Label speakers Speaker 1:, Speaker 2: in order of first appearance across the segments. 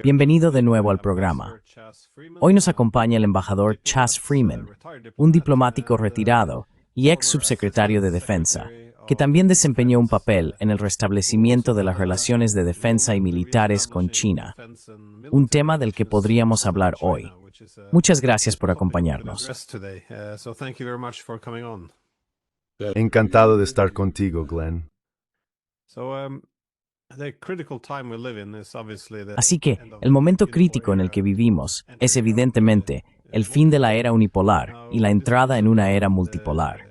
Speaker 1: Bienvenido de nuevo al programa. Hoy nos acompaña el embajador Chas Freeman, un diplomático retirado y ex subsecretario de Defensa, que también desempeñó un papel en el restablecimiento de las relaciones de defensa y militares con China, un tema del que podríamos hablar hoy. Muchas gracias por acompañarnos.
Speaker 2: Encantado de estar contigo, Glenn.
Speaker 1: Así que, el momento crítico en el que vivimos es evidentemente el fin de la era unipolar y la entrada en una era multipolar.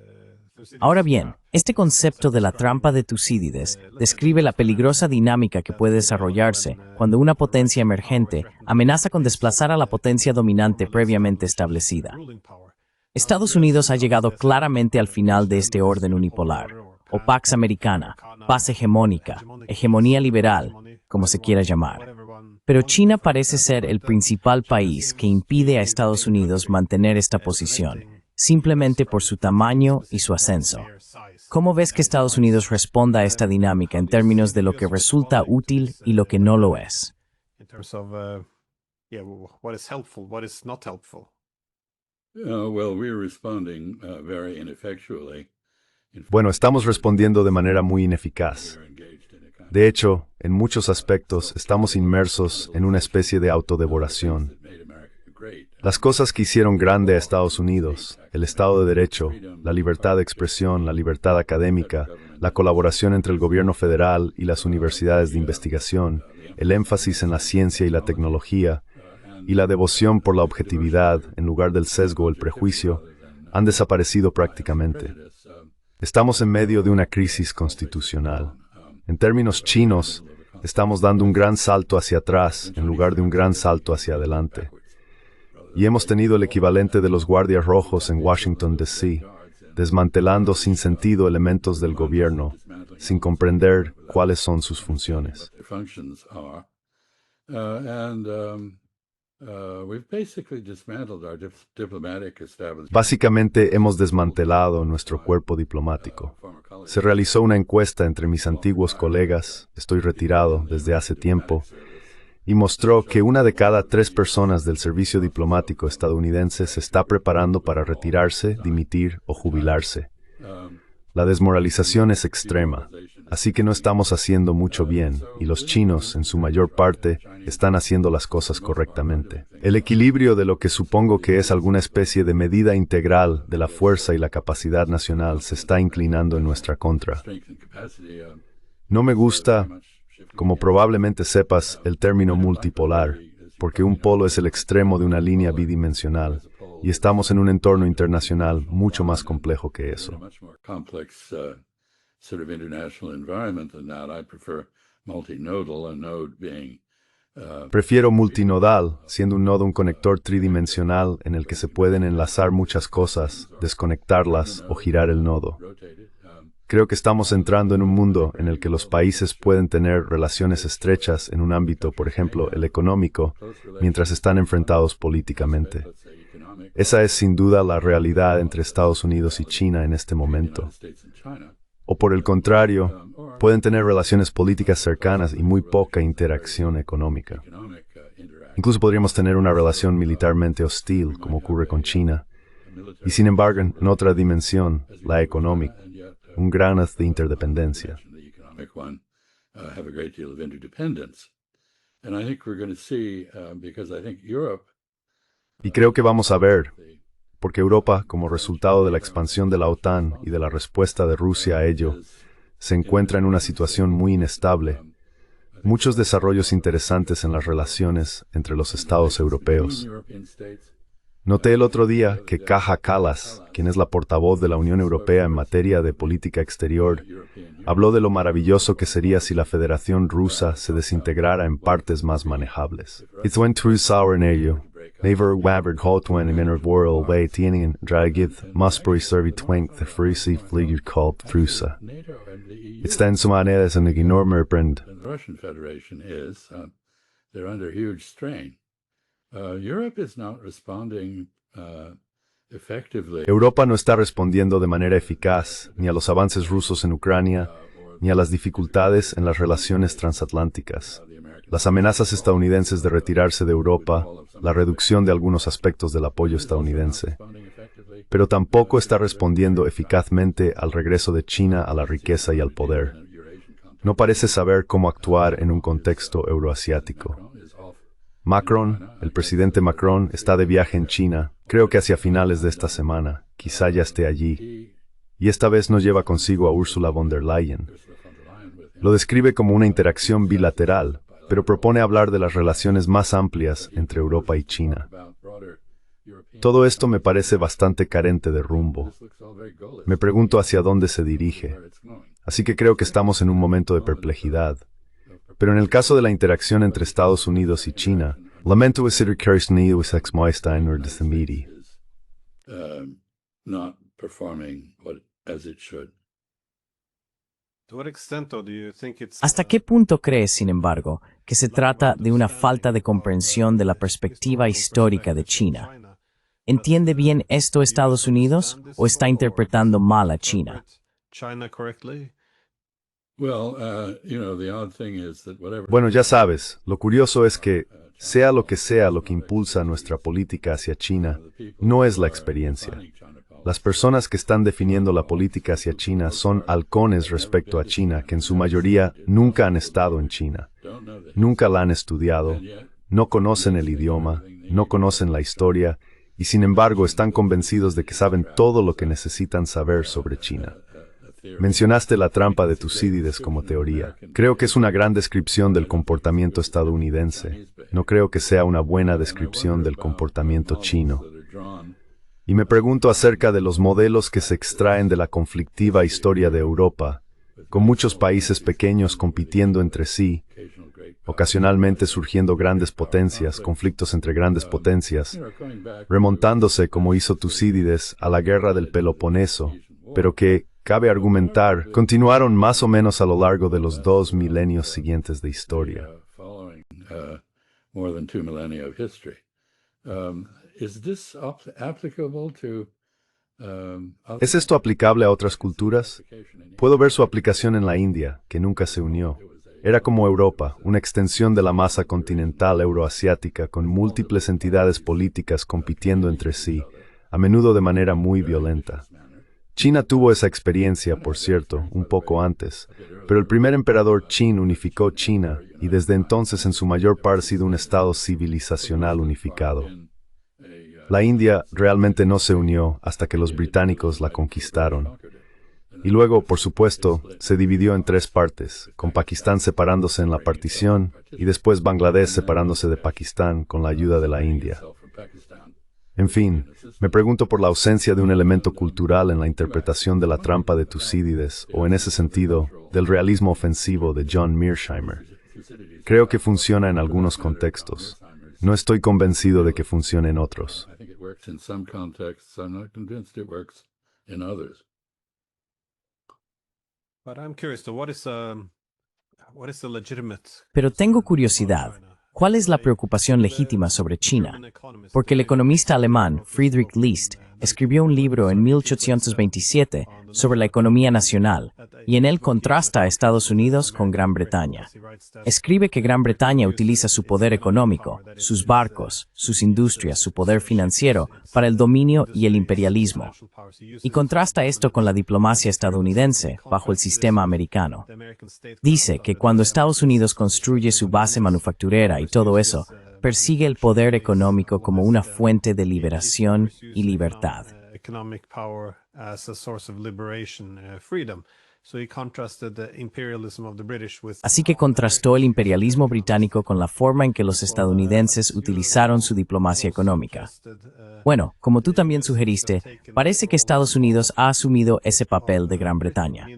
Speaker 1: Ahora bien, este concepto de la trampa de Tucídides describe la peligrosa dinámica que puede desarrollarse cuando una potencia emergente amenaza con desplazar a la potencia dominante previamente establecida. Estados Unidos ha llegado claramente al final de este orden unipolar, o Pax Americana, paz hegemónica, hegemonía liberal, como se quiera llamar. Pero China parece ser el principal país que impide a Estados Unidos mantener esta posición, simplemente por su tamaño y su ascenso. ¿Cómo ves que Estados Unidos responda a esta dinámica en términos de lo que resulta útil y lo que no lo es?
Speaker 2: Bueno, estamos respondiendo de manera muy ineficaz. De hecho, en muchos aspectos estamos inmersos en una especie de autodevoración. Las cosas que hicieron grande a Estados Unidos, el Estado de Derecho, la libertad de expresión, la libertad académica, la colaboración entre el gobierno federal y las universidades de investigación, el énfasis en la ciencia y la tecnología, y la devoción por la objetividad en lugar del sesgo o el prejuicio, han desaparecido prácticamente. Estamos en medio de una crisis constitucional. En términos chinos, estamos dando un gran salto hacia atrás en lugar de un gran salto hacia adelante. Y hemos tenido el equivalente de los guardias rojos en Washington, D.C., desmantelando sin sentido elementos del gobierno, sin comprender cuáles son sus funciones. Básicamente hemos desmantelado nuestro cuerpo diplomático. Se realizó una encuesta entre mis antiguos colegas, estoy retirado desde hace tiempo, y mostró que 1 de cada 3 personas del servicio diplomático estadounidense se está preparando para retirarse, dimitir o jubilarse. La desmoralización es extrema, así que no estamos haciendo mucho bien, y los chinos, en su mayor parte, están haciendo las cosas correctamente. El equilibrio de lo que supongo que es alguna especie de medida integral de la fuerza y la capacidad nacional se está inclinando en nuestra contra. No me gusta, como probablemente sepas, el término multipolar, porque un polo es el extremo de una línea bidimensional, y estamos en un entorno internacional mucho más complejo que eso. Prefiero multinodal, siendo un nodo un conector tridimensional en el que se pueden enlazar muchas cosas, desconectarlas o girar el nodo. Creo que estamos entrando en un mundo en el que los países pueden tener relaciones estrechas en un ámbito, por ejemplo, el económico, mientras están enfrentados políticamente. Esa es sin duda la realidad entre Estados Unidos y China en este momento. O por el contrario, pueden tener relaciones políticas cercanas y muy poca interacción económica. Incluso podríamos tener una relación militarmente hostil, como ocurre con China, y sin embargo, en otra dimensión, la económica, un gran haz de interdependencia. Y creo que vamos a ver, porque Europa, como resultado de la expansión de la OTAN y de la respuesta de Rusia a ello, se encuentra en una situación muy inestable. Muchos desarrollos interesantes en las relaciones entre los estados europeos. Noté el otro día que Kaja Kallas, quien es la portavoz de la Unión Europea en materia de política exterior, habló de lo maravilloso que sería si la Federación Rusa se desintegrara en partes más manejables. It went through sour en ello. Never wavered hotwen in inner world way tienen dragith musbury servi twank the frisi fliger called Prusa. It's then some maneras and enormer brand.
Speaker 3: The Russian Federation is, they're under huge strain. Europe is not responding effectively.
Speaker 2: Europa no está respondiendo de manera eficaz ni a los avances rusos en Ucrania, ni a las dificultades en las relaciones transatlánticas. las amenazas estadounidenses de retirarse de Europa, la reducción de algunos aspectos del apoyo estadounidense. Pero tampoco está respondiendo eficazmente al regreso de China a la riqueza y al poder. No parece saber cómo actuar en un contexto euroasiático. Macron, el presidente Macron, está de viaje en China, creo que hacia finales de esta semana, quizá ya esté allí. Y esta vez no lleva consigo a Ursula von der Leyen. Lo describe como una interacción bilateral, pero propone hablar de las relaciones más amplias entre Europa y China. Todo esto me parece bastante carente de rumbo. Me pregunto hacia dónde se dirige. Así que creo que estamos en un momento de perplejidad. Pero en el caso de la interacción entre Estados Unidos y China, lamento decir que ni us ex moistain or desamiri.
Speaker 3: Not performing as it should.
Speaker 1: ¿Hasta qué punto crees, sin embargo, que se trata de una falta de comprensión de la perspectiva histórica de China? ¿Entiende bien esto Estados Unidos o está interpretando mal a China?
Speaker 2: Bueno, ya sabes, lo curioso es que, sea lo que impulsa nuestra política hacia China, no es la experiencia. Las personas que están definiendo la política hacia China son halcones respecto a China, que en su mayoría nunca han estado en China, nunca la han estudiado, no conocen el idioma, no conocen la historia, y sin embargo están convencidos de que saben todo lo que necesitan saber sobre China. Mencionaste la trampa de Tucídides como teoría. Creo que es una gran descripción del comportamiento estadounidense. No creo que sea una buena descripción del comportamiento chino. Y me pregunto acerca de los modelos que se extraen de la conflictiva historia de Europa, con muchos países pequeños compitiendo entre sí, ocasionalmente surgiendo grandes potencias, conflictos entre grandes potencias, remontándose como hizo Tucídides a la guerra del Peloponeso, pero que, cabe argumentar, continuaron más o menos a lo largo de los 2 milenios siguientes de historia. ¿Es esto aplicable a otras culturas? Puedo ver su aplicación en la India, que nunca se unió. Era como Europa, una extensión de la masa continental euroasiática con múltiples entidades políticas compitiendo entre sí, a menudo de manera muy violenta. China tuvo esa experiencia, por cierto, un poco antes, pero el primer emperador Qin unificó China y desde entonces en su mayor parte ha sido un estado civilizacional unificado. La India realmente no se unió hasta que los británicos la conquistaron. Y luego, por supuesto, se dividió en 3 partes, con Pakistán separándose en la partición y después Bangladesh separándose de Pakistán con la ayuda de la India. En fin, me pregunto por la ausencia de un elemento cultural en la interpretación de la trampa de Tucídides, o en ese sentido, del realismo ofensivo de John Mearsheimer. Creo que funciona en algunos contextos. No estoy convencido de que funcione en otros.
Speaker 1: Pero tengo curiosidad. ¿Cuál es la preocupación legítima sobre China? Porque el economista alemán Friedrich List escribió un libro en 1827 sobre la economía nacional, y en él contrasta a Estados Unidos con Gran Bretaña. Escribe que Gran Bretaña utiliza su poder económico, sus barcos, sus industrias, su poder financiero para el dominio y el imperialismo. Y contrasta esto con la diplomacia estadounidense bajo el sistema americano. Dice que cuando Estados Unidos construye su base manufacturera y todo eso, persigue el poder económico como una fuente de liberación y libertad. Así que contrastó el imperialismo británico con la forma en que los estadounidenses utilizaron su diplomacia económica. Bueno, como tú también sugeriste, parece que Estados Unidos ha asumido ese papel de Gran Bretaña.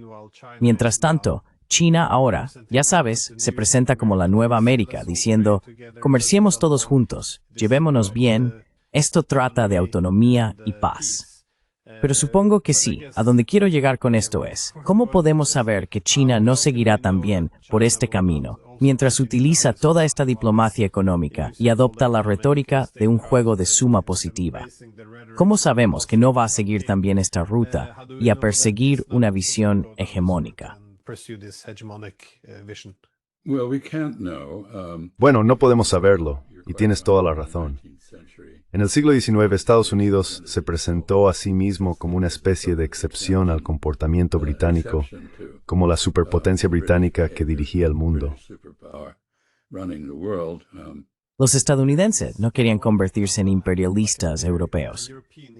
Speaker 1: Mientras tanto, China ahora, ya sabes, se presenta como la nueva América, diciendo, comerciemos todos juntos, llevémonos bien, esto trata de autonomía y paz. Pero supongo que sí, a donde quiero llegar con esto es, ¿cómo podemos saber que China no seguirá también por este camino, mientras utiliza toda esta diplomacia económica y adopta la retórica de un juego de suma positiva? ¿Cómo sabemos que no va a seguir también esta ruta y a perseguir una visión hegemónica?
Speaker 3: Well, we can't know.
Speaker 2: Bueno, no podemos saberlo, y tienes toda la razón. En el siglo XIX, Estados Unidos se presentó a sí mismo como una especie de excepción al comportamiento británico, como la superpotencia británica que dirigía el mundo.
Speaker 1: Los estadounidenses no querían convertirse en imperialistas europeos.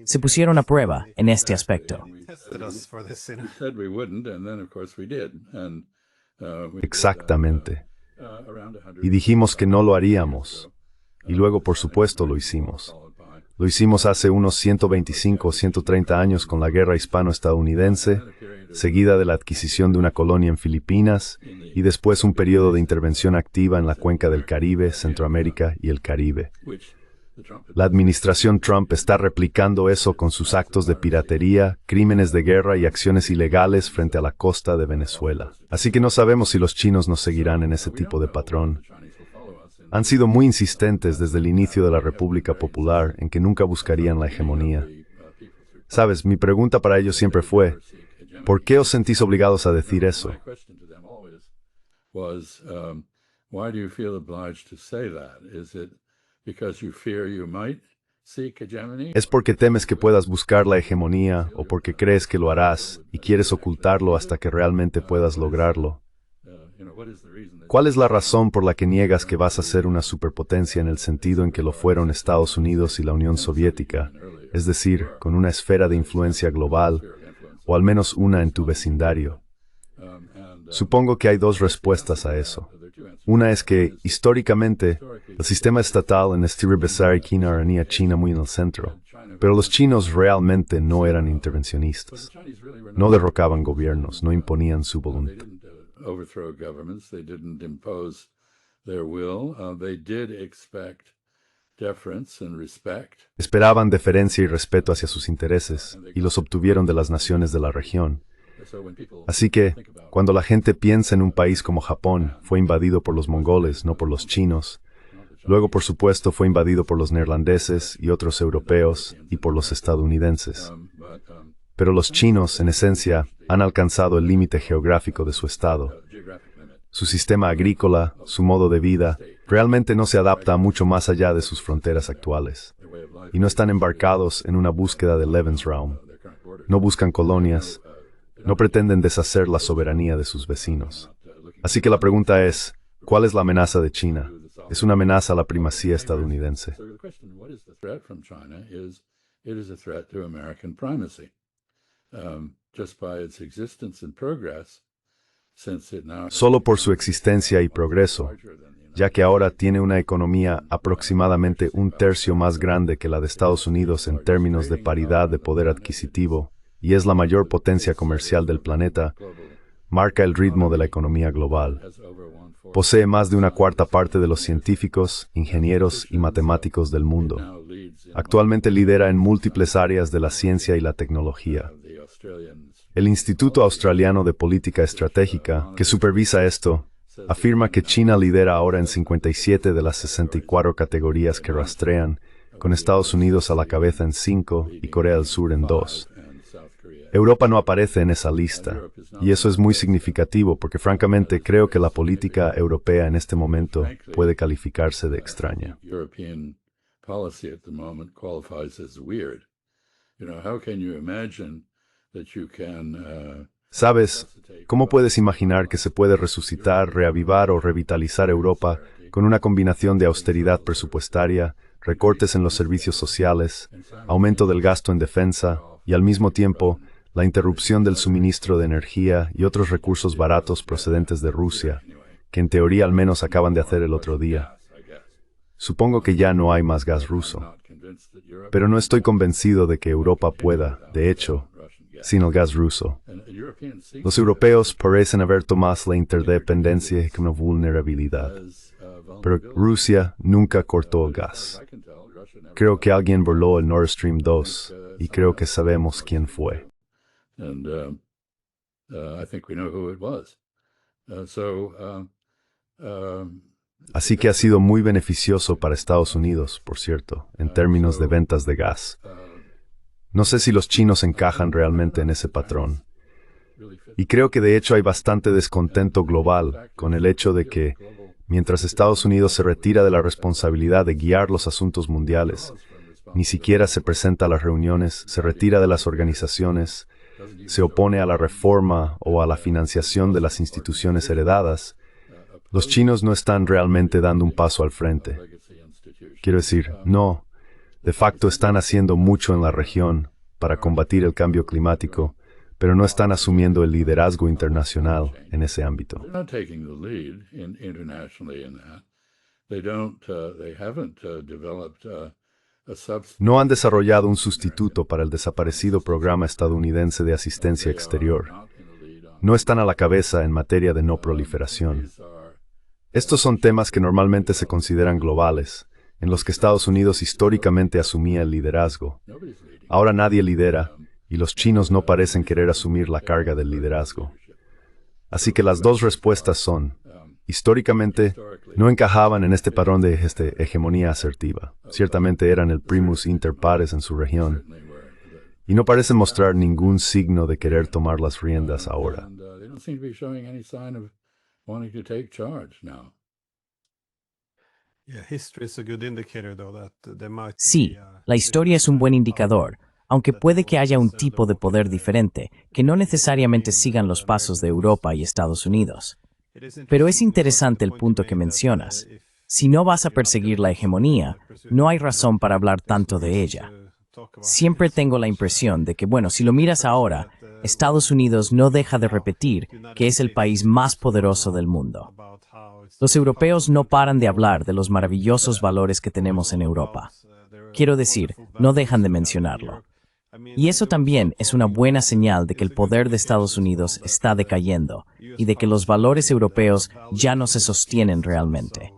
Speaker 1: Se pusieron a prueba en este aspecto.
Speaker 2: Exactamente. Y dijimos que no lo haríamos. Y luego, por supuesto, lo hicimos. Lo hicimos hace unos 125 o 130 años con la guerra hispano-estadounidense, seguida de la adquisición de una colonia en Filipinas y después un periodo de intervención activa en la cuenca del Caribe, Centroamérica y el Caribe. La administración Trump está replicando eso con sus actos de piratería, crímenes de guerra y acciones ilegales frente a la costa de Venezuela. Así que no sabemos si los chinos nos seguirán en ese tipo de patrón. Han sido muy insistentes desde el inicio de la República Popular en que nunca buscarían la hegemonía. Sabes, mi pregunta para ellos siempre fue, ¿por qué os sentís obligados a decir eso? ¿Es porque temes que puedas buscar la hegemonía o porque crees que lo harás y quieres ocultarlo hasta que realmente puedas lograrlo? ¿Cuál es la razón por la que niegas que vas a ser una superpotencia en el sentido en que lo fueron Estados Unidos y la Unión Soviética, es decir, con una esfera de influencia global, o al menos una en tu vecindario? Supongo que hay dos respuestas a eso. Una es que, históricamente, el sistema estatal en Estiri-Besar-Ikina tenía China muy en el centro, pero los chinos realmente no eran intervencionistas. No derrocaban gobiernos, no imponían su voluntad.
Speaker 3: Overthrow governments. They didn't impose their will. They did expect deference and respect.
Speaker 2: Esperaban deferencia y respeto hacia sus intereses, y los obtuvieron de las naciones de la región. Así que, cuando la gente piensa en un país como Japón, fue invadido por los mongoles, no por los chinos. Luego, por supuesto, fue invadido por los neerlandeses y otros europeos, y por los estadounidenses. Pero los chinos, en esencia, han alcanzado el límite geográfico de su estado. Su sistema agrícola, su modo de vida, realmente no se adapta a mucho más allá de sus fronteras actuales. Y no están embarcados en una búsqueda de Lebensraum. No buscan colonias, no pretenden deshacer la soberanía de sus vecinos. Así que la pregunta es, ¿cuál es la amenaza de China? Es una amenaza a la primacía estadounidense. Solo por su existencia y progreso, ya que ahora tiene una economía aproximadamente un tercio más grande que la de Estados Unidos en términos de paridad de poder adquisitivo, y es la mayor potencia comercial del planeta, marca el ritmo de la economía global. Posee más de una cuarta parte de los científicos, ingenieros y matemáticos del mundo. Actualmente lidera en múltiples áreas de la ciencia y la tecnología. El Instituto Australiano de Política Estratégica, que supervisa esto, afirma que China lidera ahora en 57 de las 64 categorías que rastrean, con Estados Unidos a la cabeza en 5 y Corea del Sur en 2. Europa no aparece en esa lista, y eso es muy significativo porque francamente creo que la política europea en este momento puede calificarse de extraña. ¿Sabes? ¿Cómo puedes imaginar que se puede resucitar, reavivar o revitalizar Europa con una combinación de austeridad presupuestaria, recortes en los servicios sociales, aumento del gasto en defensa y al mismo tiempo la interrupción del suministro de energía y otros recursos baratos procedentes de Rusia, que en teoría al menos acaban de hacer el otro día? Supongo que ya no hay más gas ruso, pero no estoy convencido de que Europa pueda, de hecho, sin el gas ruso. Los europeos parecen haber tomado la interdependencia como vulnerabilidad, pero Rusia nunca cortó el gas. Creo que alguien burló el Nord Stream 2 y creo que sabemos quién fue. Así que ha sido muy beneficioso para Estados Unidos, por cierto, en términos de ventas de gas. No sé si los chinos encajan realmente en ese patrón. Y creo que de hecho hay bastante descontento global con el hecho de que, mientras Estados Unidos se retira de la responsabilidad de guiar los asuntos mundiales, ni siquiera se presenta a las reuniones, se retira de las organizaciones, se opone a la reforma o a la financiación de las instituciones heredadas, los chinos no están realmente dando un paso al frente. Quiero decir, no, de facto están haciendo mucho en la región para combatir el cambio climático, pero no están asumiendo el liderazgo internacional en ese ámbito. No han desarrollado un sustituto para el desaparecido programa estadounidense de asistencia exterior. No están a la cabeza en materia de no proliferación. Estos son temas que normalmente se consideran globales, en los que Estados Unidos históricamente asumía el liderazgo. Ahora nadie lidera, y los chinos no parecen querer asumir la carga del liderazgo. Así que las dos respuestas son, históricamente, no encajaban en este patrón de hegemonía asertiva. Ciertamente eran el primus inter pares en su región, y no parecen mostrar ningún signo de querer tomar las riendas ahora.
Speaker 1: Sí, la historia es un buen indicador, aunque puede que haya un tipo de poder diferente, que no necesariamente sigan los pasos de Europa y Estados Unidos. Pero es interesante el punto que mencionas. Si no vas a perseguir la hegemonía, no hay razón para hablar tanto de ella. Siempre tengo la impresión de que, bueno, si lo miras ahora, Estados Unidos no deja de repetir que es el país más poderoso del mundo. Los europeos no paran de hablar de los maravillosos valores que tenemos en Europa. Quiero decir, no dejan de mencionarlo. Y eso también es una buena señal de que el poder de Estados Unidos está decayendo y de que los valores europeos ya no se sostienen realmente.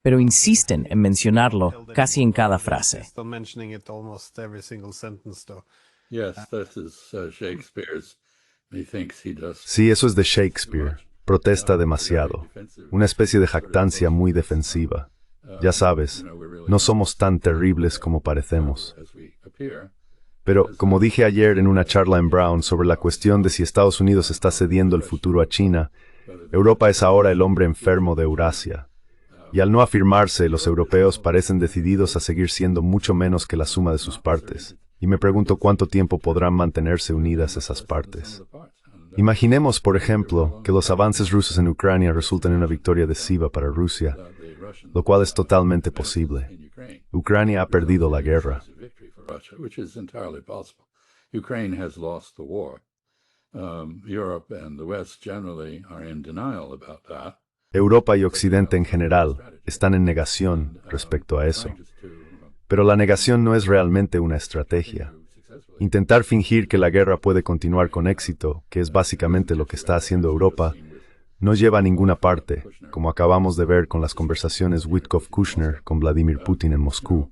Speaker 1: Pero insisten en mencionarlo casi en cada frase.
Speaker 2: Sí, eso es de Shakespeare. Protesta demasiado. Una especie de jactancia muy defensiva. Ya sabes, no somos tan terribles como parecemos. Pero, como dije ayer en una charla en Brown sobre la cuestión de si Estados Unidos está cediendo el futuro a China, Europa es ahora el hombre enfermo de Eurasia. Y al no afirmarse, los europeos parecen decididos a seguir siendo mucho menos que la suma de sus partes. Y me pregunto cuánto tiempo podrán mantenerse unidas esas partes. Imaginemos, por ejemplo, que los avances rusos en Ucrania resulten en una victoria decisiva para Rusia, lo cual es totalmente posible. Ucrania ha perdido la guerra.
Speaker 3: Which is entirely possible. Ukraine has lost the war. Europe and the West generally are in denial about that.
Speaker 2: Europa y Occidente en general están en negación respecto a eso. Pero la negación no es realmente una estrategia. Intentar fingir que la guerra puede continuar con éxito, que es básicamente lo que está haciendo Europa, no lleva a ninguna parte, como acabamos de ver con las conversaciones Witkoff-Kushner con Vladimir Putin en Moscú.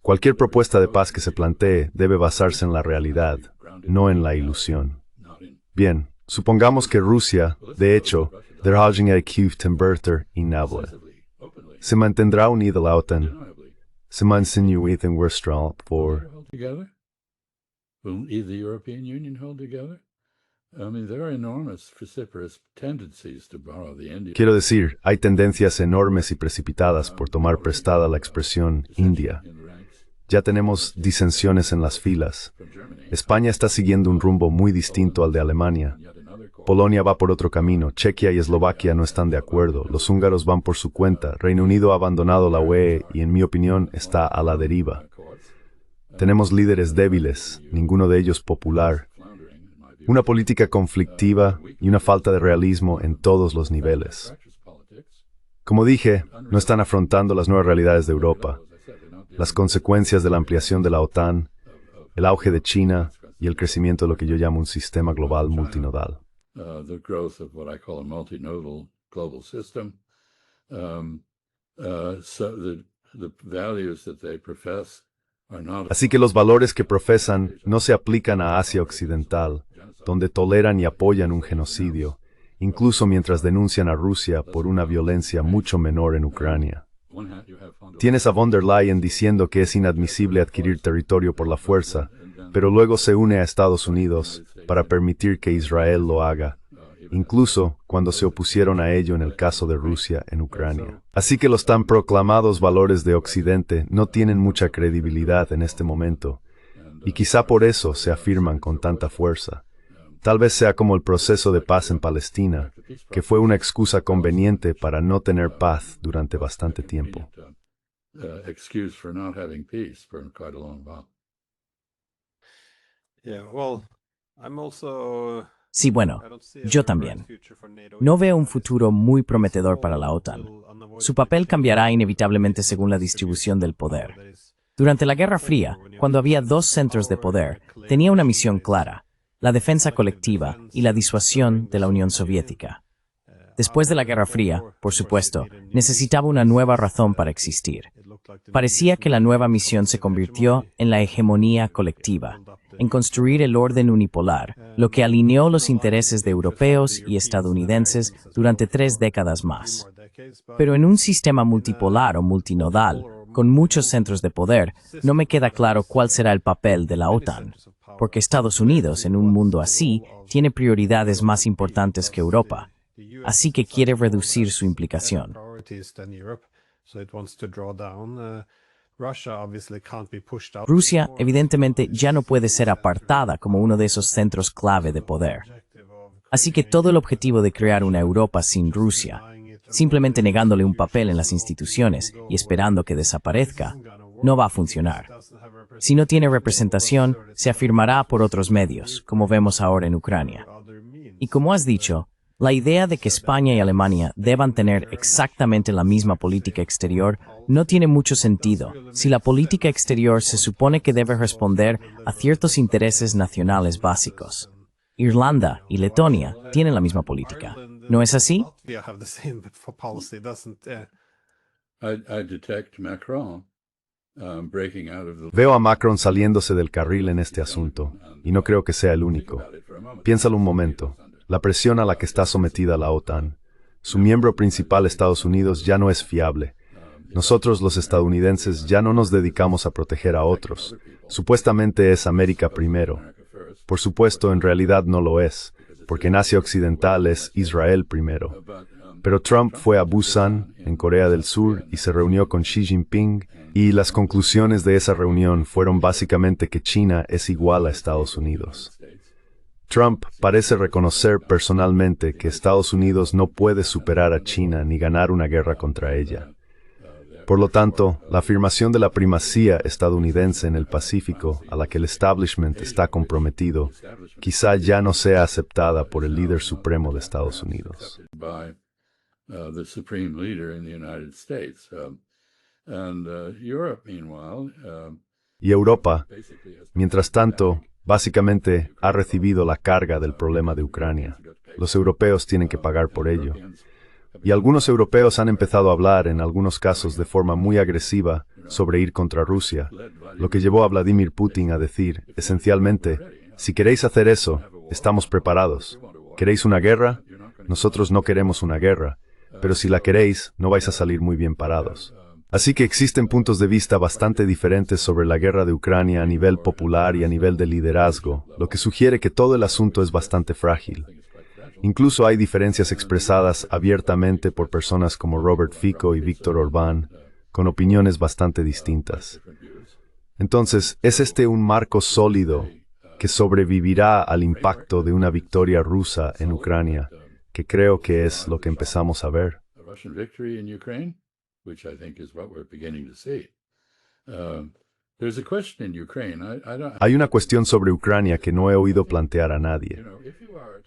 Speaker 2: Cualquier propuesta de paz que se plantee debe basarse en la realidad, no en la ilusión. Bien, supongamos que Rusia, de hecho, se mantendrá unida a la OTAN, se mantendrá por... Quiero decir, hay tendencias enormes y precipitadas por tomar prestada la expresión India. Ya tenemos disensiones en las filas. España está siguiendo un rumbo muy distinto al de Alemania. Polonia va por otro camino. Chequia y Eslovaquia no están de acuerdo. Los húngaros van por su cuenta. Reino Unido ha abandonado la UE y, en mi opinión, está a la deriva. Tenemos líderes débiles, ninguno de ellos popular. Una política conflictiva y una falta de realismo en todos los niveles. Como dije, no están afrontando las nuevas realidades de Europa, las consecuencias de la ampliación de la OTAN, el auge de China y el crecimiento de lo que yo llamo un sistema global multinodal. Así que los valores que profesan no se aplican a Asia Occidental, donde toleran y apoyan un genocidio, incluso mientras denuncian a Rusia por una violencia mucho menor en Ucrania. Tienes a von der Leyen diciendo que es inadmisible adquirir territorio por la fuerza, pero luego se une a Estados Unidos, para permitir que Israel lo haga, incluso cuando se opusieron a ello en el caso de Rusia en Ucrania. Así que los tan proclamados valores de Occidente no tienen mucha credibilidad en este momento, y quizá por eso se afirman con tanta fuerza. Tal vez sea como el proceso de paz en Palestina, que fue una excusa conveniente para no tener paz durante bastante tiempo.
Speaker 1: Sí, bueno, yo también. No veo un futuro muy prometedor para la OTAN. Su papel cambiará inevitablemente según la distribución del poder. Durante la Guerra Fría, cuando había dos centros de poder, tenía una misión clara: la defensa colectiva y la disuasión de la Unión Soviética. Después de la Guerra Fría, por supuesto, necesitaba una nueva razón para existir. Parecía que la nueva misión se convirtió en la hegemonía colectiva, en construir el orden unipolar, lo que alineó los intereses de europeos y estadounidenses durante 3 décadas más. Pero en un sistema multipolar o multinodal, con muchos centros de poder, no me queda claro cuál será el papel de la OTAN, porque Estados Unidos, en un mundo así, tiene prioridades más importantes que Europa, así que quiere reducir su implicación. Rusia, evidentemente, ya no puede ser apartada como uno de esos centros clave de poder. Así que todo el objetivo de crear una Europa sin Rusia, simplemente negándole un papel en las instituciones y esperando que desaparezca, no va a funcionar. Si no tiene representación, se afirmará por otros medios, como vemos ahora en Ucrania. Y como has dicho, la idea de que España y Alemania deban tener exactamente la misma política exterior no tiene mucho sentido si la política exterior se supone que debe responder a ciertos intereses nacionales básicos. Irlanda y Letonia tienen la misma política, ¿no es así?
Speaker 2: Veo a Macron saliéndose del carril en este asunto, y no creo que sea el único. Piénsalo un momento. La presión a la que está sometida la OTAN. Su miembro principal, Estados Unidos, ya no es fiable. Nosotros, los estadounidenses, ya no nos dedicamos a proteger a otros. Supuestamente es América primero. Por supuesto, en realidad no lo es, porque en Asia Occidental es Israel primero. Pero Trump fue a Busan, en Corea del Sur, y se reunió con Xi Jinping, y las conclusiones de esa reunión fueron básicamente que China es igual a Estados Unidos. Trump parece reconocer personalmente que Estados Unidos no puede superar a China ni ganar una guerra contra ella. Por lo tanto, la afirmación de la primacía estadounidense en el Pacífico, a la que el establishment está comprometido, quizá ya no sea aceptada por el líder supremo de Estados Unidos. Y Europa, mientras tanto, básicamente ha recibido la carga del problema de Ucrania. Los europeos tienen que pagar por ello. Y algunos europeos han empezado a hablar, en algunos casos de forma muy agresiva, sobre ir contra Rusia, lo que llevó a Vladimir Putin a decir, esencialmente, si queréis hacer eso, estamos preparados. ¿Queréis una guerra? Nosotros no queremos una guerra, pero si la queréis, no vais a salir muy bien parados. Así que existen puntos de vista bastante diferentes sobre la guerra de Ucrania a nivel popular y a nivel de liderazgo, lo que sugiere que todo el asunto es bastante frágil. Incluso hay diferencias expresadas abiertamente por personas como Robert Fico y Víctor Orbán, con opiniones bastante distintas. Entonces, ¿es este un marco sólido que sobrevivirá al impacto de una victoria rusa en Ucrania, que creo que es lo que empezamos a ver?
Speaker 3: Which I think is what we're beginning to see.
Speaker 2: Hay una cuestión sobre Ucrania que no he oído plantear a nadie.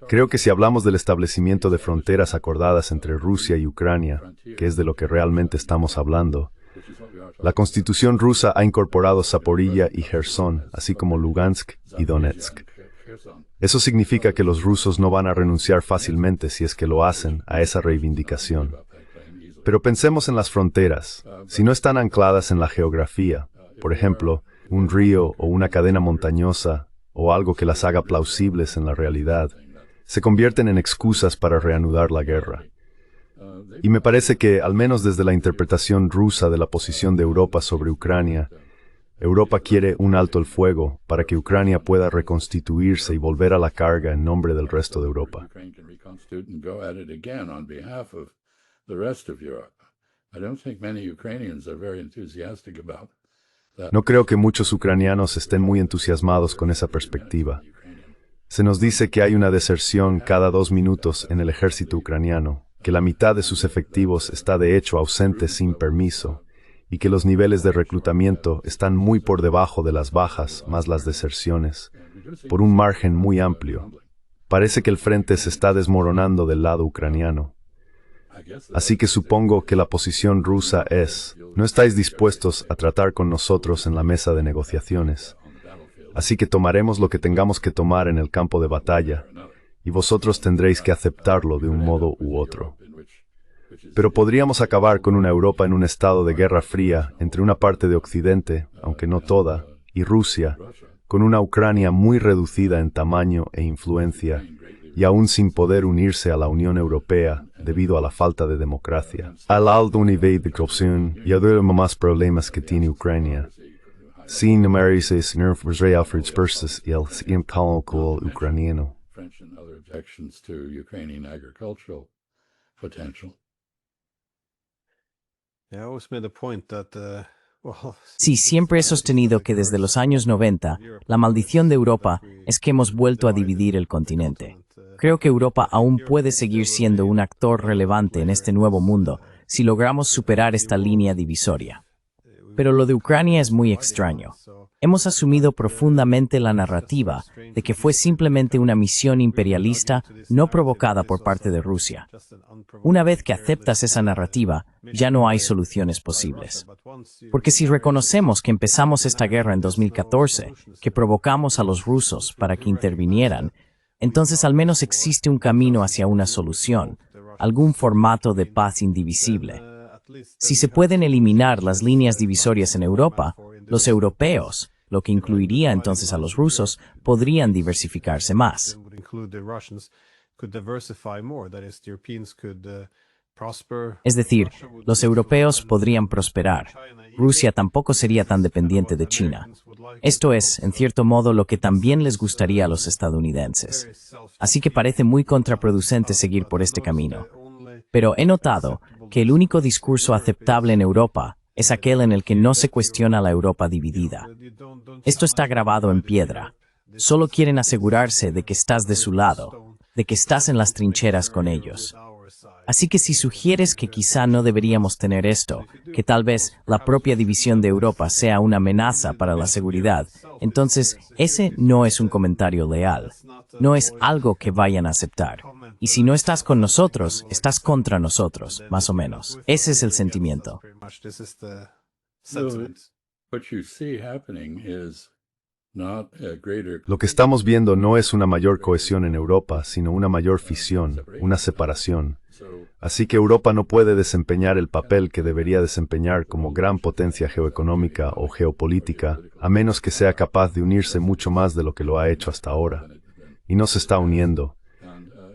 Speaker 2: Creo que si hablamos del establecimiento de fronteras acordadas entre Rusia y Ucrania, que es de lo que realmente estamos hablando, la Constitución rusa ha incorporado Zaporilla y Gerson, así como Lugansk y Donetsk. Eso significa que los rusos no van a renunciar fácilmente, si es que lo hacen, a esa reivindicación. Pero pensemos en las fronteras. Si no están ancladas en la geografía, por ejemplo, un río o una cadena montañosa, o algo que las haga plausibles en la realidad, se convierten en excusas para reanudar la guerra. Y me parece que, al menos desde la interpretación rusa de la posición de Europa sobre Ucrania, Europa quiere un alto el fuego para que Ucrania pueda reconstituirse y volver a la carga en nombre del resto de Europa.
Speaker 3: Ukraine can reconstitute and go at it again on behalf of the rest of Europe. I don't think many Ukrainians are very enthusiastic about that.
Speaker 2: No creo que muchos ucranianos estén muy entusiasmados con esa perspectiva. Se nos dice que hay una deserción cada 2 minutos en el ejército ucraniano, que la mitad de sus efectivos está de hecho ausente sin permiso, y que los niveles de reclutamiento están muy por debajo de las bajas más las deserciones, por un margen muy amplio. Parece que el frente se está desmoronando del lado ucraniano. Así que supongo que la posición rusa es, no estáis dispuestos a tratar con nosotros en la mesa de negociaciones. Así que tomaremos lo que tengamos que tomar en el campo de batalla, y vosotros tendréis que aceptarlo de un modo u otro. Pero podríamos acabar con una Europa en un estado de guerra fría entre una parte de Occidente, aunque no toda, y Rusia, con una Ucrania muy reducida en tamaño e influencia, y aún sin poder unirse a la Unión Europea debido a la falta de democracia. Al alto nivel de corrupción y a los más problemas que tiene Ucrania, sin amarse nervos reales versus el cálculo ucraniano.
Speaker 3: French and other objections to Ukrainian agricultural potential.
Speaker 4: Yeah, I always made the point that,
Speaker 1: Sí, siempre he sostenido que desde los años 90, la maldición de Europa es que hemos vuelto a dividir el continente. Creo que Europa aún puede seguir siendo un actor relevante en este nuevo mundo si logramos superar esta línea divisoria. Pero lo de Ucrania es muy extraño. Hemos asumido profundamente la narrativa de que fue simplemente una misión imperialista no provocada por parte de Rusia. Una vez que aceptas esa narrativa, ya no hay soluciones posibles. Porque si reconocemos que empezamos esta guerra en 2014, que provocamos a los rusos para que intervinieran, entonces al menos existe un camino hacia una solución, algún formato de paz indivisible. Si se pueden eliminar las líneas divisorias en Europa, los europeos, lo que incluiría entonces a los rusos, podrían diversificarse más. Es decir, los europeos podrían prosperar. Rusia tampoco sería tan dependiente de China. Esto es, en cierto modo, lo que también les gustaría a los estadounidenses. Así que parece muy contraproducente seguir por este camino. Pero he notado que el único discurso aceptable en Europa es aquel en el que no se cuestiona la Europa dividida. Esto está grabado en piedra. Solo quieren asegurarse de que estás de su lado, de que estás en las trincheras con ellos. Así que si sugieres que quizá no deberíamos tener esto, que tal vez la propia división de Europa sea una amenaza para la seguridad, entonces ese no es un comentario leal. No es algo que vayan a aceptar. Y si no estás con nosotros, estás contra nosotros, más o menos. Ese es el sentimiento.
Speaker 3: What you see happening is not a greater.
Speaker 2: Lo que estamos viendo no es una mayor cohesión en Europa, sino una mayor fisión, una separación. Así que Europa no puede desempeñar el papel que debería desempeñar como gran potencia geoeconómica o geopolítica, a menos que sea capaz de unirse mucho más de lo que lo ha hecho hasta ahora. Y no se está uniendo.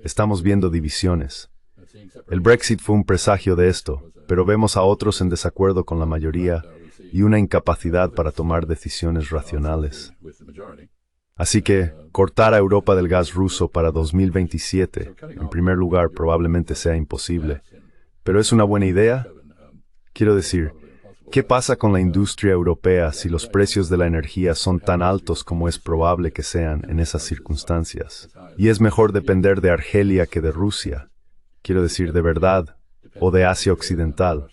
Speaker 2: Estamos viendo divisiones. El Brexit fue un presagio de esto, pero vemos a otros en desacuerdo con la mayoría y una incapacidad para tomar decisiones racionales. Así que, cortar a Europa del gas ruso para 2027, en primer lugar, probablemente sea imposible. ¿Pero es una buena idea? Quiero decir, ¿qué pasa con la industria europea si los precios de la energía son tan altos como es probable que sean en esas circunstancias? Y es mejor depender de Argelia que de Rusia. Quiero decir, de verdad, o de Asia Occidental.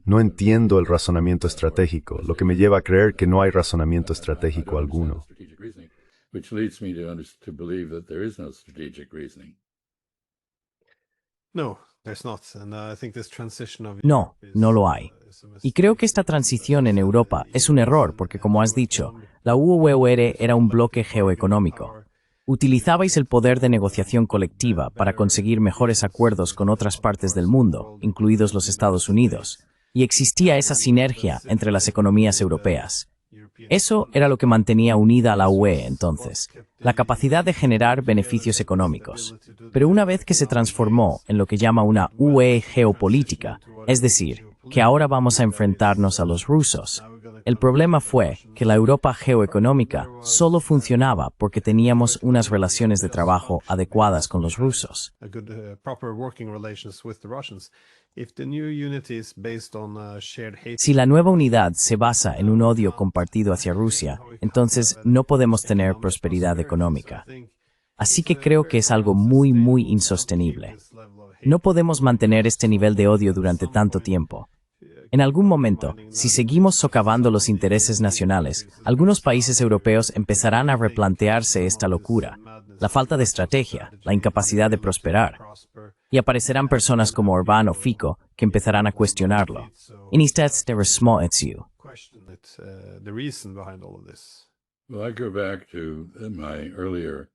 Speaker 2: No entiendo el razonamiento estratégico, lo que me lleva a creer que no hay razonamiento estratégico alguno.
Speaker 3: Which leads me to believe that there is no strategic reasoning.
Speaker 4: No, there's not. And I think this transition of
Speaker 1: No, no lo hay. Y creo que esta transición en Europa es un error porque, como has dicho, la UUR era un bloque geoeconómico. Utilizabais el poder de negociación colectiva para conseguir mejores acuerdos con otras partes del mundo, incluidos los Estados Unidos, y existía esa sinergia entre las economías europeas. Eso era lo que mantenía unida a la UE entonces, la capacidad de generar beneficios económicos. Pero una vez que se transformó en lo que llama una UE geopolítica, es decir, que ahora vamos a enfrentarnos a los rusos, El problema fue que la Europa geoeconómica solo funcionaba porque teníamos unas relaciones de trabajo adecuadas con los rusos.
Speaker 4: a good, proper working relations with the Russians. If the new unity is based on shared hate,
Speaker 1: Si la nueva unidad se basa en un odio compartido hacia Rusia, entonces no podemos tener prosperidad económica. Así que creo que es algo muy, muy insostenible. No podemos mantener este nivel de odio durante tanto tiempo. En algún momento, si seguimos socavando los intereses nacionales, algunos países europeos empezarán a replantearse esta locura, la falta de estrategia, la incapacidad de prosperar, y aparecerán personas como Orbán o Fico que empezarán a cuestionarlo. In istället det små you.
Speaker 4: question it, the reason behind all of this.
Speaker 3: Well, I go back to my earlier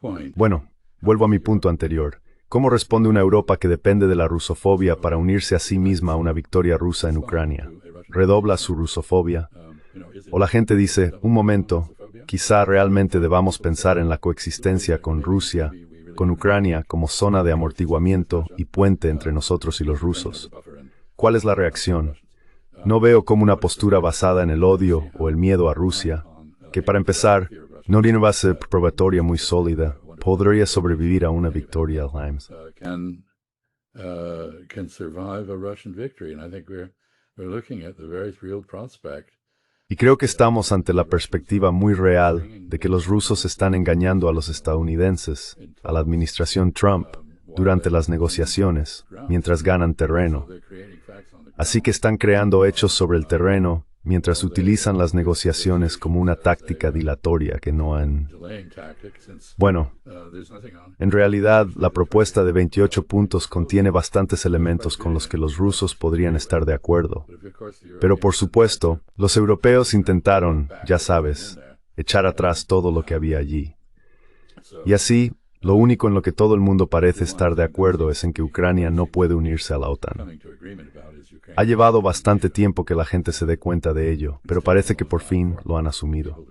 Speaker 3: point.
Speaker 2: Bueno, vuelvo a mi punto anterior. ¿Cómo responde una Europa que depende de la rusofobia para unirse a sí misma a una victoria rusa en Ucrania? ¿Redobla su rusofobia? O la gente dice, un momento, quizá realmente debamos pensar en la coexistencia con Rusia, con Ucrania como zona de amortiguamiento y puente entre nosotros y los rusos. ¿Cuál es la reacción? No veo como una postura basada en el odio o el miedo a Rusia, que para empezar, no tiene base probatoria muy sólida, podría sobrevivir a una victoria al Limes.
Speaker 3: Can survive a Russian victory, and I think we're looking at the very real prospect.
Speaker 2: Y creo que estamos ante la perspectiva muy real de que los rusos están engañando a los estadounidenses, a la administración Trump, durante las negociaciones, mientras ganan terreno. Así que están creando hechos sobre el terreno, mientras utilizan las negociaciones como una táctica dilatoria que no han... Bueno, en realidad, la propuesta de 28 puntos contiene bastantes elementos con los que los rusos podrían estar de acuerdo. Pero por supuesto, los europeos intentaron, ya sabes, echar atrás todo lo que había allí. Y así, lo único en lo que todo el mundo parece estar de acuerdo es en que Ucrania no puede unirse a la OTAN. Ha llevado bastante tiempo que la gente se dé cuenta de ello, pero parece que por fin lo han asumido.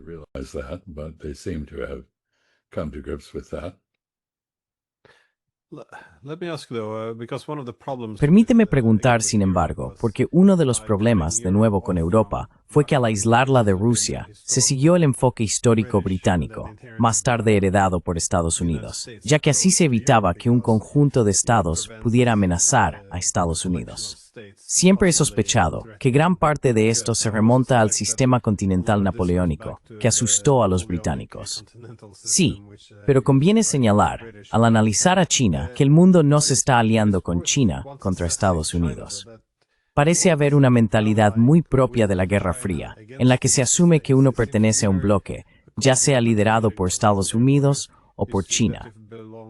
Speaker 4: Let me ask though, because one of the problems.
Speaker 1: Permíteme preguntar, sin embargo, porque uno de los problemas, de nuevo con Europa, fue que al aislarla de Rusia, se siguió el enfoque histórico británico, más tarde heredado por Estados Unidos, ya que así se evitaba que un conjunto de estados pudiera amenazar a Estados Unidos. Siempre he sospechado que gran parte de esto se remonta al sistema continental napoleónico, que asustó a los británicos. Sí, pero conviene señalar, al analizar a China, que el mundo no se está aliando con China contra Estados Unidos. Parece haber una mentalidad muy propia de la Guerra Fría, en la que se asume que uno pertenece a un bloque, ya sea liderado por Estados Unidos o por China.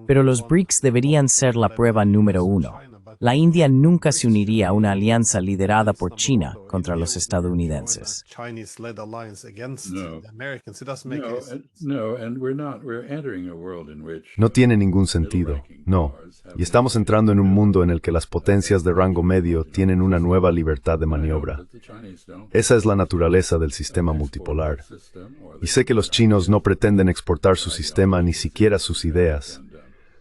Speaker 1: Pero los BRICS deberían ser la prueba número 1. La India nunca se uniría a una alianza liderada por China contra los estadounidenses.
Speaker 2: No tiene ningún sentido, no. Y estamos entrando en un mundo en el que las potencias de rango medio tienen una nueva libertad de maniobra. Esa es la naturaleza del sistema multipolar. Y sé que los chinos no pretenden exportar su sistema ni siquiera sus ideas.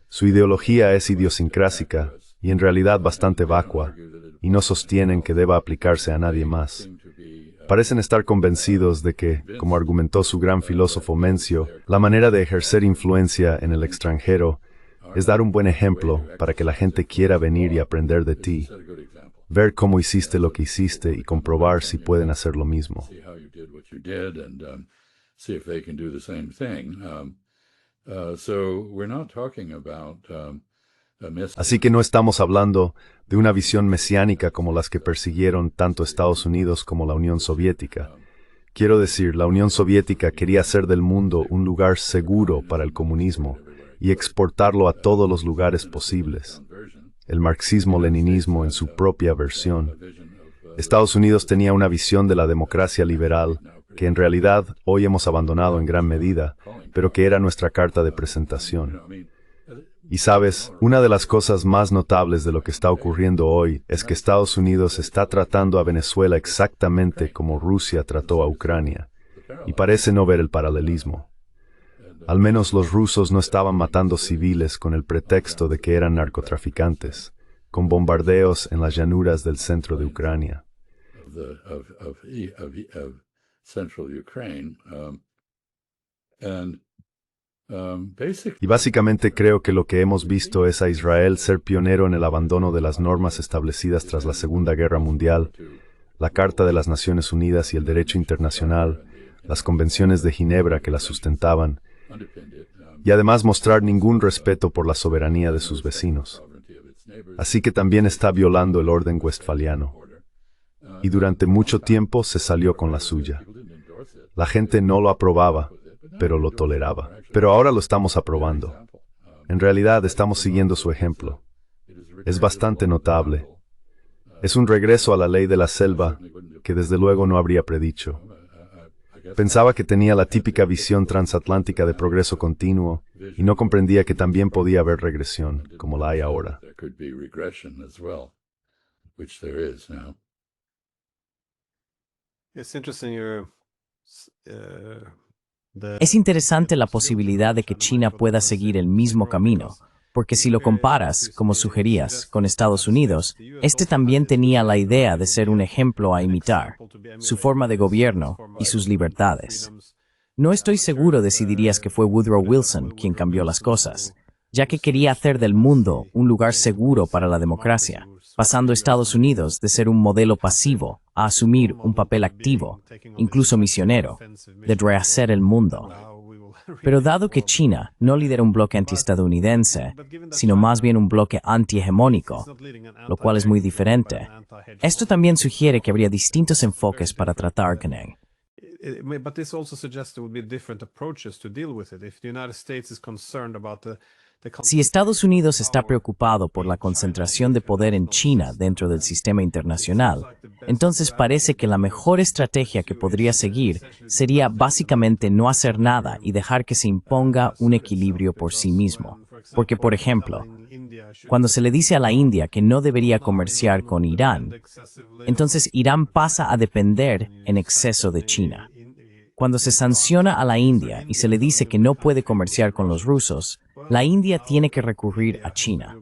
Speaker 2: Su ideología es idiosincrásica y en realidad bastante vacua, y no sostienen que deba aplicarse a nadie más. Parecen estar convencidos de que, como argumentó su gran filósofo Mencio, la manera de ejercer influencia en el extranjero es dar un buen ejemplo para que la gente quiera venir y aprender de ti, ver cómo hiciste lo que hiciste y comprobar si pueden hacer lo mismo. Así que no estamos hablando de una visión mesiánica como las que persiguieron tanto Estados Unidos como la Unión Soviética. Quiero decir, la Unión Soviética quería hacer del mundo un lugar seguro para el comunismo y exportarlo a todos los lugares posibles. El marxismo-leninismo en su propia versión. Estados Unidos tenía una visión de la democracia liberal que en realidad hoy hemos abandonado en gran medida, pero que era nuestra carta de presentación. Y sabes, una de las cosas más notables de lo que está ocurriendo hoy es que Estados Unidos está tratando a Venezuela exactamente como Rusia trató a Ucrania, y parece no ver el paralelismo. Al menos los rusos no estaban matando civiles con el pretexto de que eran narcotraficantes, con bombardeos en las llanuras del centro de Ucrania.
Speaker 3: of central Ukraine.
Speaker 2: Y básicamente creo que lo que hemos visto es a Israel ser pionero en el abandono de las normas establecidas tras la Segunda Guerra Mundial, la Carta de las Naciones Unidas y el derecho internacional, las convenciones de Ginebra que las sustentaban, y además mostrar ningún respeto por la soberanía de sus vecinos. Así que también está violando el orden westfaliano. Y durante mucho tiempo se salió con la suya. La gente no lo aprobaba, pero lo toleraba. Pero ahora lo estamos aprobando. En realidad estamos siguiendo su ejemplo. Es bastante notable. Es un regreso a la ley de la selva que desde luego no habría predicho. Pensaba que tenía la típica visión transatlántica de progreso continuo y no comprendía que también podía haber regresión, como la hay ahora.
Speaker 1: Es interesante la posibilidad de que China pueda seguir el mismo camino, porque si lo comparas, como sugerías, con Estados Unidos, este también tenía la idea de ser un ejemplo a imitar, su forma de gobierno y sus libertades. No estoy seguro de si dirías que fue Woodrow Wilson quien cambió las cosas, ya que quería hacer del mundo un lugar seguro para la democracia, pasando a Estados Unidos de ser un modelo pasivo a asumir un papel activo, incluso misionero, de rehacer el mundo. Pero dado que China no lidera un bloque antiestadounidense, sino más bien un bloque antihegemónico, lo cual es muy diferente, esto también sugiere que habría distintos enfoques para tratar con él.
Speaker 4: But this also suggests there would be different approaches to deal with it. If the United States is concerned about
Speaker 1: Si Estados Unidos está preocupado por la concentración de poder en China dentro del sistema internacional, entonces parece que la mejor estrategia que podría seguir sería básicamente no hacer nada y dejar que se imponga un equilibrio por sí mismo. Porque, por ejemplo, cuando se le dice a la India que no debería comerciar con Irán, entonces Irán pasa a depender en exceso de China. Cuando se sanciona a la India y se le dice que no puede comerciar con los rusos, la India tiene que recurrir a China.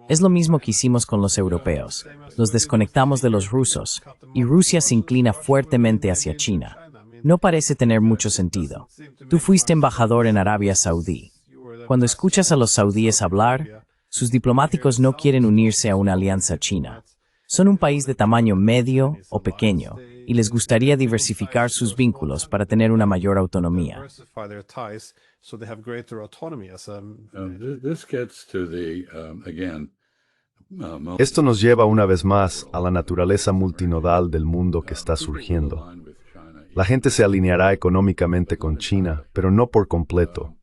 Speaker 1: Es lo mismo que hicimos con los europeos. Los desconectamos de los rusos y Rusia se inclina fuertemente hacia China. No parece tener mucho sentido. Tú fuiste embajador en Arabia Saudí. Cuando escuchas a los saudíes hablar, sus diplomáticos no quieren unirse a una alianza china. Son un país de tamaño medio o pequeño y les gustaría diversificar sus vínculos para tener una mayor autonomía.
Speaker 2: Esto nos lleva una vez más a la naturaleza multinodal del mundo que está surgiendo. La gente se alineará económicamente con China, pero no por completo.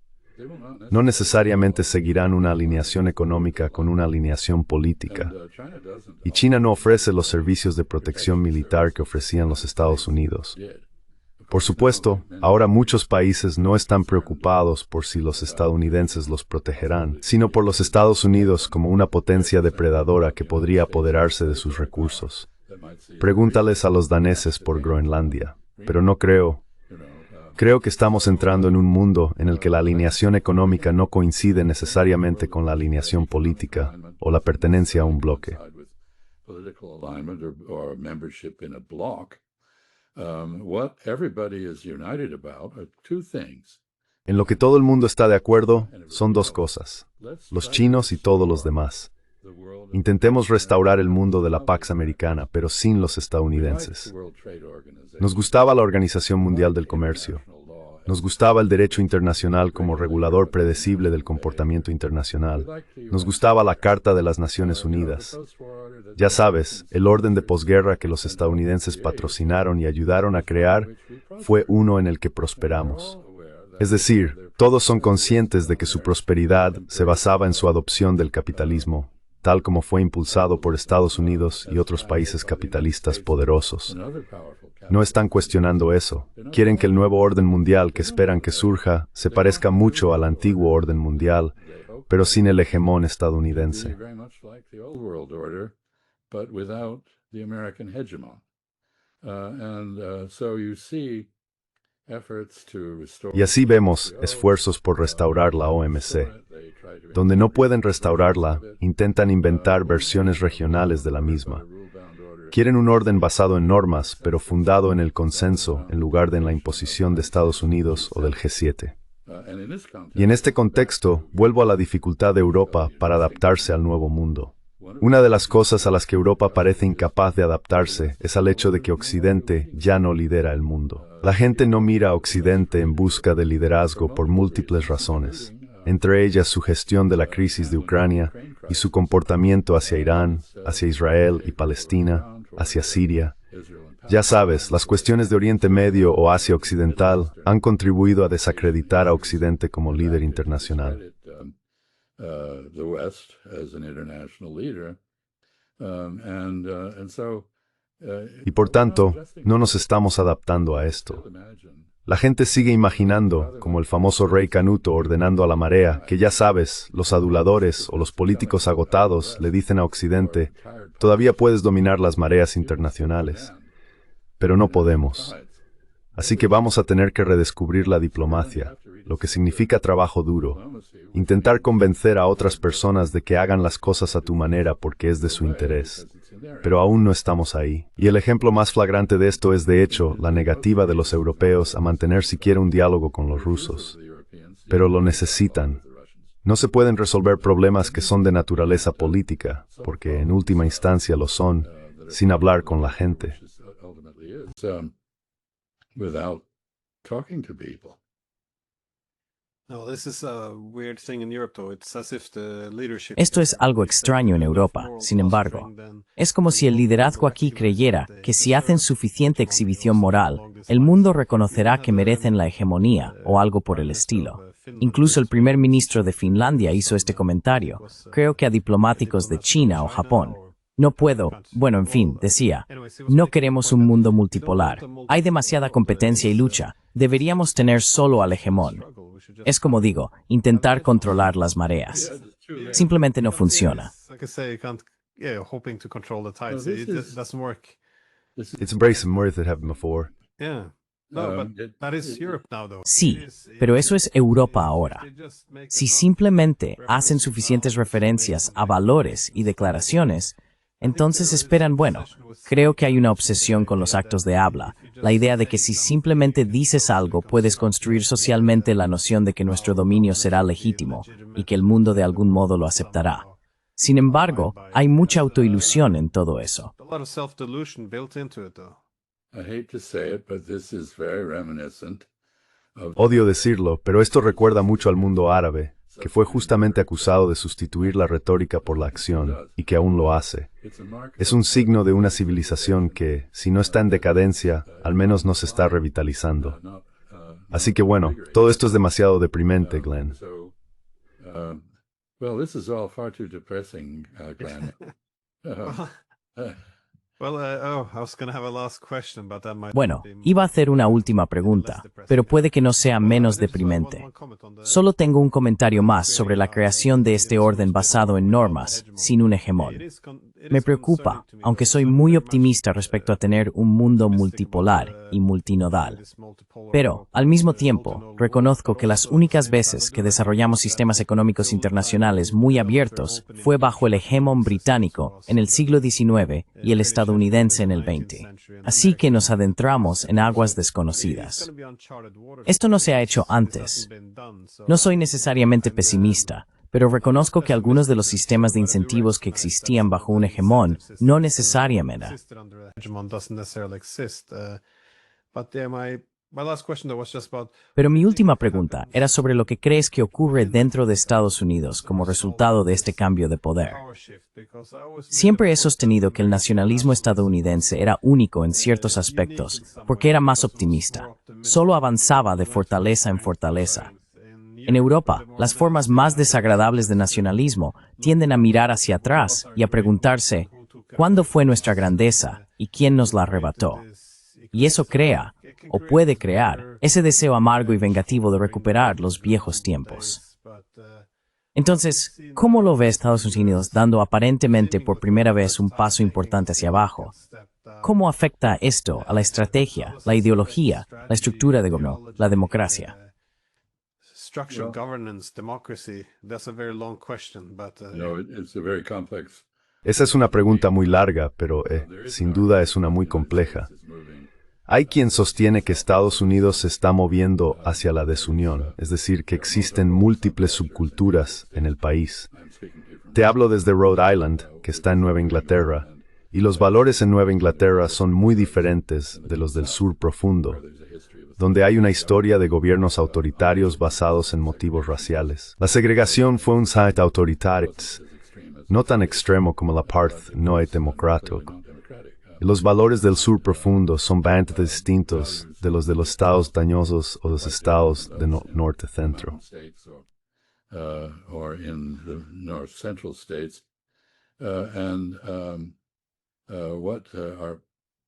Speaker 2: No necesariamente seguirán una alineación económica con una alineación política. Y China no ofrece los servicios de protección militar que ofrecían los Estados Unidos. Por supuesto, ahora muchos países no están preocupados por si los estadounidenses los protegerán, sino por los Estados Unidos como una potencia depredadora que podría apoderarse de sus recursos. Pregúntales a los daneses por Groenlandia, pero no creo. Creo que estamos entrando en un mundo en el que la alineación económica no coincide necesariamente con la alineación política o la pertenencia a un bloque. En lo que todo el mundo está de acuerdo son dos cosas: los chinos y todos los demás. Intentemos restaurar el mundo de la Pax Americana, pero sin los estadounidenses. Nos gustaba la Organización Mundial del Comercio. Nos gustaba el derecho internacional como regulador predecible del comportamiento internacional. Nos gustaba la Carta de las Naciones Unidas. Ya sabes, el orden de posguerra que los estadounidenses patrocinaron y ayudaron a crear fue uno en el que prosperamos. Es decir, todos son conscientes de que su prosperidad se basaba en su adopción del capitalismo, tal como fue impulsado por Estados Unidos y otros países capitalistas poderosos. No están cuestionando eso. Quieren que el nuevo orden mundial que esperan que surja se parezca mucho al antiguo orden mundial, pero sin el hegemón estadounidense. Y así vemos esfuerzos por restaurar la OMC. Donde no pueden restaurarla, intentan inventar versiones regionales de la misma. Quieren un orden basado en normas, pero fundado en el consenso en lugar de en la imposición de Estados Unidos o del G7. Y en este contexto, vuelvo a la dificultad de Europa para adaptarse al nuevo mundo. Una de las cosas a las que Europa parece incapaz de adaptarse es al hecho de que Occidente ya no lidera el mundo. La gente no mira a Occidente en busca de liderazgo por múltiples razones, entre ellas su gestión de la crisis de Ucrania y su comportamiento hacia Irán, hacia Israel y Palestina, hacia Siria. Ya sabes, las cuestiones de Oriente Medio o Asia Occidental han contribuido a desacreditar a Occidente como líder internacional.
Speaker 3: The West as an international leader.
Speaker 2: Y por tanto, no nos estamos adaptando a esto. La gente sigue imaginando, como el famoso rey Canuto ordenando a la marea, que ya sabes, los aduladores o los políticos agotados le dicen a Occidente, todavía puedes dominar las mareas internacionales. Pero no podemos. Así que vamos a tener que redescubrir la diplomacia, lo que significa trabajo duro. Intentar convencer a otras personas de que hagan las cosas a tu manera porque es de su interés. Pero aún no estamos ahí. Y el ejemplo más flagrante de esto es, de hecho, la negativa de los europeos a mantener siquiera un diálogo con los rusos. Pero lo necesitan. No se pueden resolver problemas que son de naturaleza política, porque en última instancia lo son, sin hablar con la gente.
Speaker 3: Without talking to people.
Speaker 1: Esto es algo extraño en Europa, sin embargo. Es como si el liderazgo aquí creyera que si hacen suficiente exhibición moral, el mundo reconocerá que merecen la hegemonía o algo por el estilo. Incluso el primer ministro de Finlandia hizo este comentario, creo que a diplomáticos de China o Japón. No puedo, bueno, en fin, decía, no queremos un mundo multipolar. Hay demasiada competencia y lucha. Deberíamos tener solo al hegemón. Es como digo, intentar controlar las mareas. Simplemente no funciona.
Speaker 2: It's embrace and worth it happened before.
Speaker 1: Sí, pero eso es Europa ahora. Si simplemente hacen suficientes referencias a valores y declaraciones, entonces esperan, bueno, creo que hay una obsesión con los actos de habla, la idea de que si simplemente dices algo puedes construir socialmente la noción de que nuestro dominio será legítimo y que el mundo de algún modo lo aceptará. Sin embargo, hay mucha autoilusión en todo eso.
Speaker 2: Odio decirlo, pero esto recuerda mucho al mundo árabe, que fue justamente acusado de sustituir la retórica por la acción, y que aún lo hace. Es un signo de una civilización que, si no está en decadencia, al menos no se está revitalizando. Así que bueno, todo esto es demasiado deprimente, Glenn.
Speaker 3: Well, this is all far too depressing, Glenn.
Speaker 1: Bueno, iba a hacer una última pregunta, pero puede que no sea menos deprimente. Solo tengo un comentario más sobre la creación de este orden basado en normas, sin un hegemón. Me preocupa, aunque soy muy optimista respecto a tener un mundo multipolar y multinodal. Pero, al mismo tiempo, reconozco que las únicas veces que desarrollamos sistemas económicos internacionales muy abiertos fue bajo el hegemón británico en el siglo XIX y el estadounidense en el XX. Así que nos adentramos en aguas desconocidas. Esto no se ha hecho antes. No soy necesariamente pesimista, pero reconozco que algunos de los sistemas de incentivos que existían bajo un hegemón no necesariamente. Pero mi última pregunta era sobre lo que crees que ocurre dentro de Estados Unidos como resultado de este cambio de poder. Siempre he sostenido que el nacionalismo estadounidense era único en ciertos aspectos, porque era más optimista. Solo avanzaba de fortaleza en fortaleza. En Europa, las formas más desagradables de nacionalismo tienden a mirar hacia atrás y a preguntarse, ¿cuándo fue nuestra grandeza y quién nos la arrebató? Y eso crea, o puede crear, ese deseo amargo y vengativo de recuperar los viejos tiempos. Entonces, ¿cómo lo ve Estados Unidos dando aparentemente por primera vez un paso importante hacia abajo? ¿Cómo afecta esto a la estrategia, la ideología, la estructura de gobierno, la democracia?
Speaker 3: It's a very complex.
Speaker 2: Esa es una pregunta muy larga, pero sin duda es una muy compleja. Hay quien sostiene que Estados Unidos se está moviendo hacia la desunión, es decir, que existen múltiples subculturas en el país. Te hablo desde Rhode Island, que está en Nueva Inglaterra, y los valores en Nueva Inglaterra son muy diferentes de los del sur profundo, donde hay una historia de gobiernos autoritarios basados en motivos raciales. La segregación fue un site autoritario, no tan extremo como el apartheid no es democrático. Los valores del sur profundo son bastante distintos de los estados dañosos o los estados del norte centro.
Speaker 3: Or in the north central states,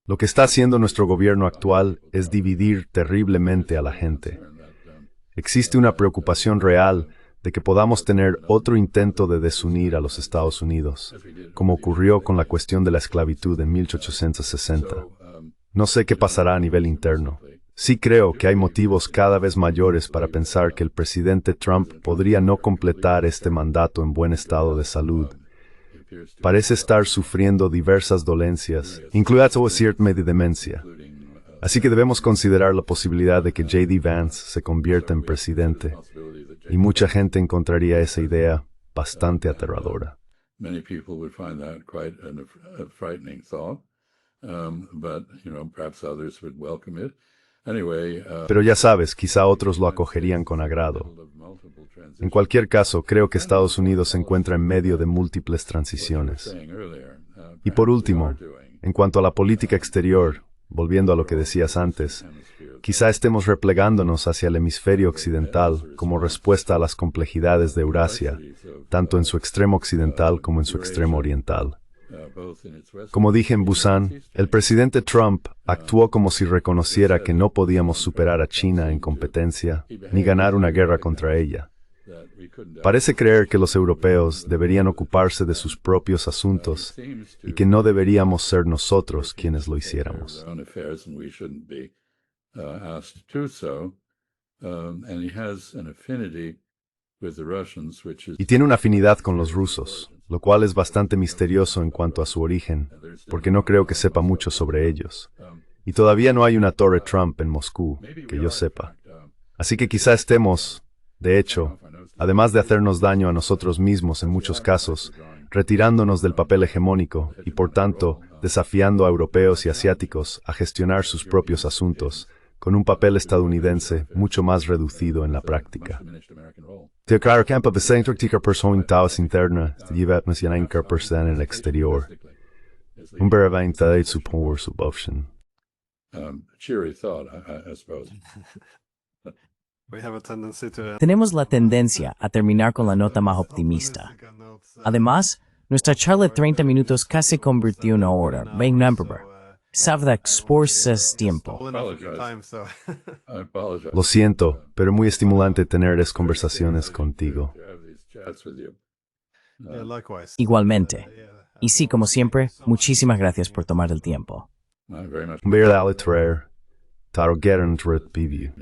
Speaker 2: Lo que está haciendo nuestro gobierno actual es dividir terriblemente a la gente. Existe una preocupación real de que podamos tener otro intento de desunir a los Estados Unidos, como ocurrió con la cuestión de la esclavitud en 1860. No sé qué pasará a nivel interno. Sí creo que hay motivos cada vez mayores para pensar que el presidente Trump podría no completar este mandato en buen estado de salud. Parece estar sufriendo diversas dolencias, incluida cierta demencia. Así que debemos considerar la posibilidad de que J.D. Vance se convierta en presidente, y mucha gente encontraría esa idea bastante aterradora.
Speaker 3: Many people would find that quite a frightening thought, but perhaps others would welcome it. Anyway,
Speaker 2: Pero ya sabes, quizá otros lo acogerían con agrado. En cualquier caso, creo que Estados Unidos se encuentra en medio de múltiples transiciones. Y por último, en cuanto a la política exterior, volviendo a lo que decías antes, quizá estemos replegándonos hacia el hemisferio occidental como respuesta a las complejidades de Eurasia, tanto en su extremo occidental como en su extremo oriental. Como dije en Busan, el presidente Trump actuó como si reconociera que no podíamos superar a China en competencia, ni ganar una guerra contra ella. Parece creer que los europeos deberían ocuparse de sus propios asuntos y que no deberíamos ser nosotros quienes lo hiciéramos. Y tiene una afinidad con los rusos, lo cual es bastante misterioso en cuanto a su origen, porque no creo que sepa mucho sobre ellos. Y todavía no hay una torre Trump en Moscú, que yo sepa. Así que quizá estemos, de hecho, además de hacernos daño a nosotros mismos en muchos casos, retirándonos del papel hegemónico y, por tanto, desafiando a europeos y asiáticos a gestionar sus propios asuntos, con un papel estadounidense mucho más reducido en la práctica. Te aclaro que para besentracticar persona interna, te lleva a una persona en el exterior. Un breve de su power suboption.
Speaker 3: Cheery thought, I suppose.
Speaker 4: We have a tendency to
Speaker 1: Tenemos la tendencia a terminar con la nota más optimista. Además, nuestra charla de 30 minutos casi convirtió en una hora. Savda exporses tiempo.
Speaker 3: I apologize.
Speaker 2: Lo siento, pero muy estimulante tener estas conversaciones contigo.
Speaker 3: To have these chats with you.
Speaker 4: likewise.
Speaker 1: Igualmente. Y sí, como siempre, muchísimas gracias por tomar el tiempo.
Speaker 3: I very much.
Speaker 2: Ver la literaria, taro gerent ret bivio.